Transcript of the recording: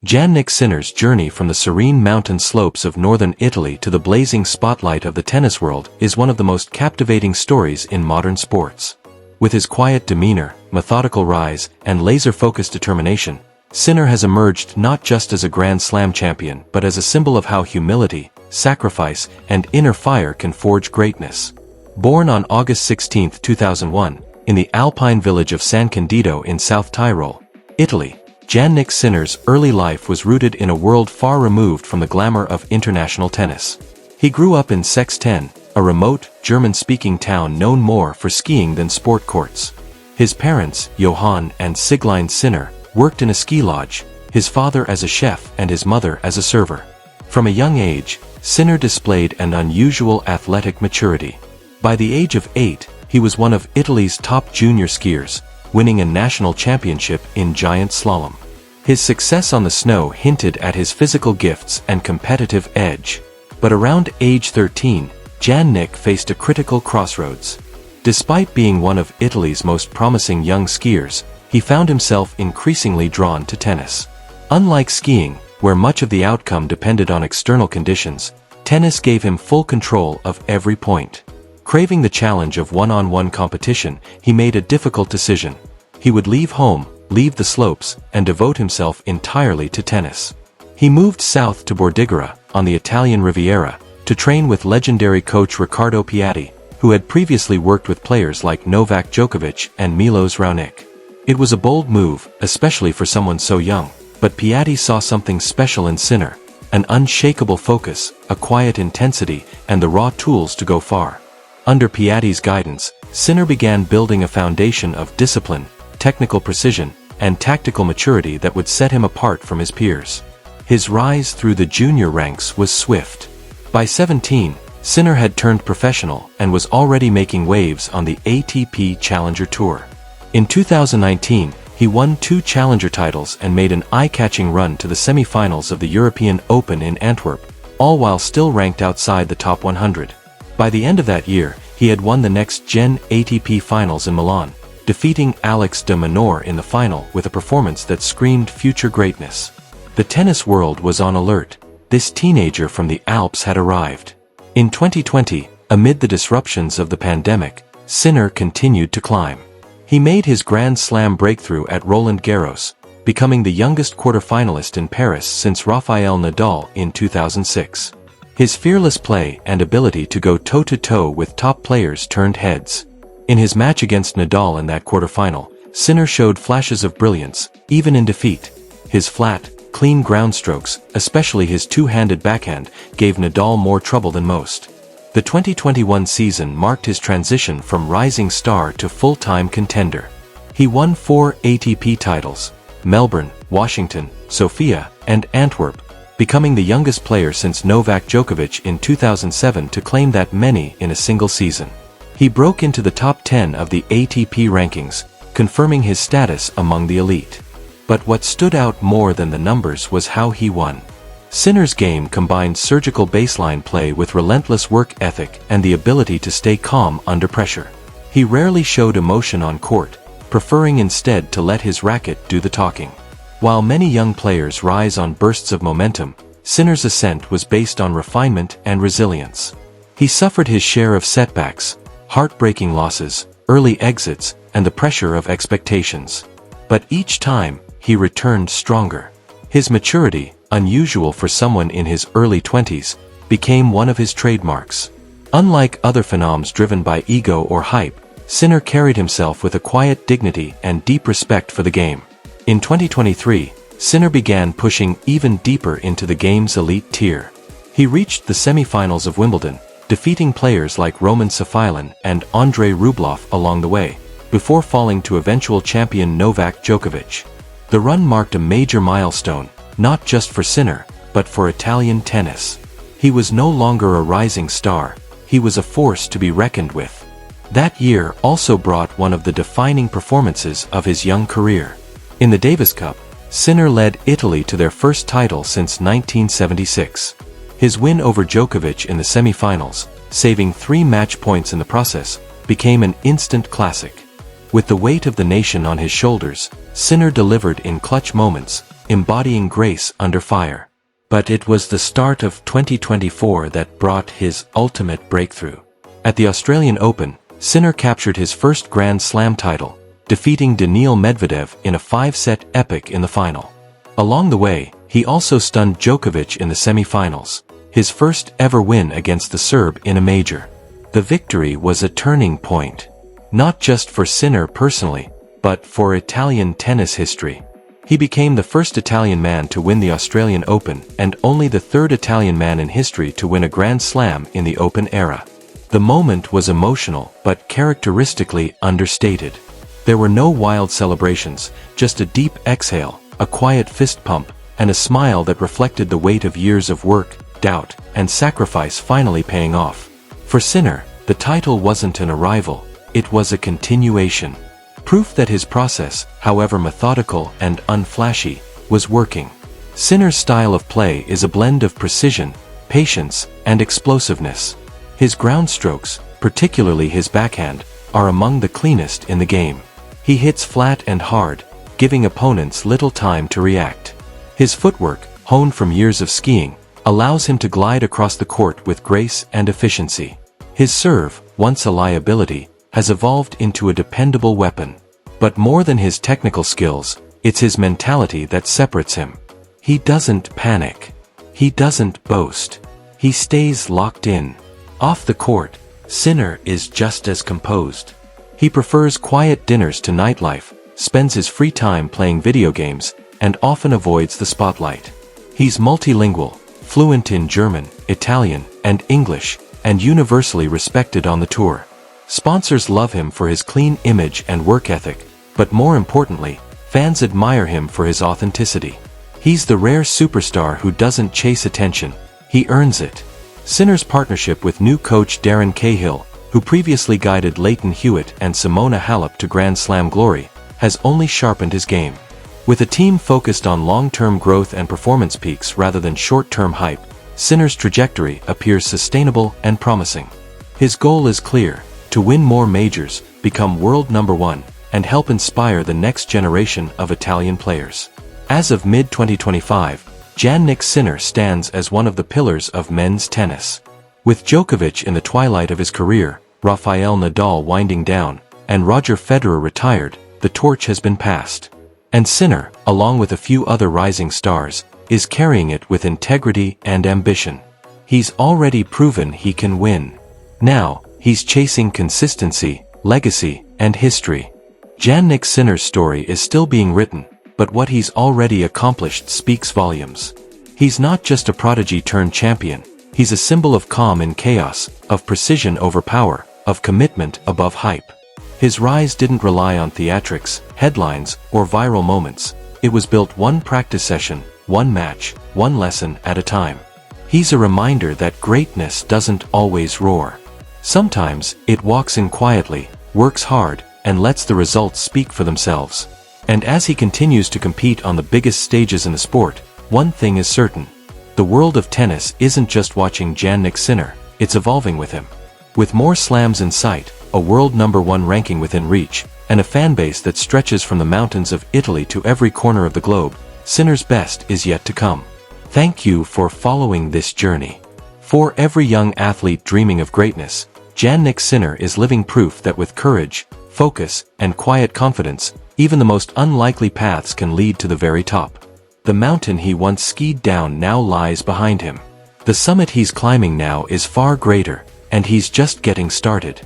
Jannik Sinner's journey from the serene mountain slopes of northern Italy to the blazing spotlight of the tennis world is one of the most captivating stories in modern sports. With his quiet demeanor, methodical rise, and laser-focused determination, Sinner has emerged not just as a Grand Slam champion but as a symbol of how humility, sacrifice, and inner fire can forge greatness. Born on August 16, 2001, in the Alpine village of San Candido in South Tyrol, Italy, Jannik Sinner's early life was rooted in a world far removed from the glamour of international tennis. He grew up in Sexten, a remote, German-speaking town known more for skiing than sport courts. His parents, Johann and Sigline Sinner, worked in a ski lodge, his father as a chef and his mother as a server. From a young age, Sinner displayed an unusual athletic maturity. By the age of 8, he was one of Italy's top junior skiers, winning a national championship in giant slalom. His success on the snow hinted at his physical gifts and competitive edge. But around age 13, Jannik faced a critical crossroads. Despite being one of Italy's most promising young skiers, he found himself increasingly drawn to tennis. Unlike skiing, where much of the outcome depended on external conditions, tennis gave him full control of every point. Craving the challenge of one-on-one competition, he made a difficult decision. He would leave home, leave the slopes, and devote himself entirely to tennis. He moved south to Bordighera, on the Italian Riviera, to train with legendary coach Riccardo Piatti, who had previously worked with players like Novak Djokovic and Milos Raonic. It was a bold move, especially for someone so young, but Piatti saw something special in Sinner, an unshakable focus, a quiet intensity, and the raw tools to go far. Under Piatti's guidance, Sinner began building a foundation of discipline, technical precision, and tactical maturity that would set him apart from his peers. His rise through the junior ranks was swift. By 17, Sinner had turned professional and was already making waves on the ATP Challenger Tour. In 2019, he won 2 Challenger titles and made an eye-catching run to the semi-finals of the European Open in Antwerp, all while still ranked outside the top 100. By the end of that year, he had won the next-gen ATP Finals in Milan, defeating Alex de Minaur in the final with a performance that screamed future greatness. The tennis world was on alert. This teenager from the Alps had arrived. In 2020, amid the disruptions of the pandemic, Sinner continued to climb. He made his Grand Slam breakthrough at Roland Garros, becoming the youngest quarter-finalist in Paris since Rafael Nadal in 2006. His fearless play and ability to go toe-to-toe with top players turned heads. In his match against Nadal in that quarterfinal, Sinner showed flashes of brilliance, even in defeat. His flat, clean ground strokes, especially his two-handed backhand, gave Nadal more trouble than most. The 2021 season marked his transition from rising star to full-time contender. He won 4 ATP titles: Melbourne, Washington, Sofia, and Antwerp, becoming the youngest player since Novak Djokovic in 2007 to claim that many in a single season. He broke into the top 10 of the ATP rankings, confirming his status among the elite. But what stood out more than the numbers was how he won. Sinner's game combined surgical baseline play with relentless work ethic and the ability to stay calm under pressure. He rarely showed emotion on court, preferring instead to let his racket do the talking. While many young players rise on bursts of momentum, Sinner's ascent was based on refinement and resilience. He suffered his share of setbacks, heartbreaking losses, early exits, and the pressure of expectations. But each time, he returned stronger. His maturity, unusual for someone in his early 20s, became one of his trademarks. Unlike other phenoms driven by ego or hype, Sinner carried himself with a quiet dignity and deep respect for the game. In 2023, Sinner began pushing even deeper into the game's elite tier. He reached the semi-finals of Wimbledon, defeating players like Roman Safiullin and Andrei Rublev along the way, before falling to eventual champion Novak Djokovic. The run marked a major milestone, not just for Sinner, but for Italian tennis. He was no longer a rising star, he was a force to be reckoned with. That year also brought one of the defining performances of his young career. In the Davis Cup, Sinner led Italy to their first title since 1976. His win over Djokovic in the semi-finals, saving 3 match points in the process, became an instant classic. With the weight of the nation on his shoulders, Sinner delivered in clutch moments, embodying grace under fire. But it was the start of 2024 that brought his ultimate breakthrough. At the Australian Open, Sinner captured his first Grand Slam title, defeating Daniil Medvedev in a 5-set epic in the final. Along the way, he also stunned Djokovic in the semi-finals, his first ever win against the Serb in a major. The victory was a turning point, not just for Sinner personally, but for Italian tennis history. He became the first Italian man to win the Australian Open and only the third Italian man in history to win a Grand Slam in the Open era. The moment was emotional but characteristically understated. There were no wild celebrations, just a deep exhale, a quiet fist pump, and a smile that reflected the weight of years of work, doubt, and sacrifice finally paying off. For Sinner, the title wasn't an arrival, it was a continuation. Proof that his process, however methodical and unflashy, was working. Sinner's style of play is a blend of precision, patience, and explosiveness. His ground strokes, particularly his backhand, are among the cleanest in the game. He hits flat and hard, giving opponents little time to react. His footwork, honed from years of skiing, allows him to glide across the court with grace and efficiency. His serve, once a liability, has evolved into a dependable weapon. But more than his technical skills, it's his mentality that separates him. He doesn't panic. He doesn't boast. He stays locked in. Off the court, Sinner is just as composed. He prefers quiet dinners to nightlife, spends his free time playing video games, and often avoids the spotlight. He's multilingual, fluent in German, Italian, and English, and universally respected on the tour. Sponsors love him for his clean image and work ethic, but more importantly, fans admire him for his authenticity. He's the rare superstar who doesn't chase attention, he earns it. Sinner's partnership with new coach Darren Cahill, who previously guided Leighton Hewitt and Simona Halep to Grand Slam glory, has only sharpened his game. With a team focused on long-term growth and performance peaks rather than short-term hype, Sinner's trajectory appears sustainable and promising. His goal is clear: to win more majors, become world number one, and help inspire the next generation of Italian players. As of mid-2025, Jannik Sinner stands as one of the pillars of men's tennis. With Djokovic in the twilight of his career, Rafael Nadal winding down, and Roger Federer retired, the torch has been passed. And Sinner, along with a few other rising stars, is carrying it with integrity and ambition. He's already proven he can win. Now, he's chasing consistency, legacy, and history. Jannik Sinner's story is still being written, but what he's already accomplished speaks volumes. He's not just a prodigy turned champion, he's a symbol of calm in chaos, of precision over power, of commitment above hype. His rise didn't rely on theatrics, headlines, or viral moments. It was built one practice session, one match, one lesson at a time. He's a reminder that greatness doesn't always roar. Sometimes, it walks in quietly, works hard, and lets the results speak for themselves. And as he continues to compete on the biggest stages in the sport, one thing is certain. The world of tennis isn't just watching Jannik Sinner, it's evolving with him. With more slams in sight, a world number one ranking within reach, and a fanbase that stretches from the mountains of Italy to every corner of the globe, Sinner's best is yet to come. Thank you for following this journey. For every young athlete dreaming of greatness, Jannik Sinner is living proof that with courage, focus, and quiet confidence, even the most unlikely paths can lead to the very top. The mountain he once skied down now lies behind him. The summit he's climbing now is far greater, and he's just getting started.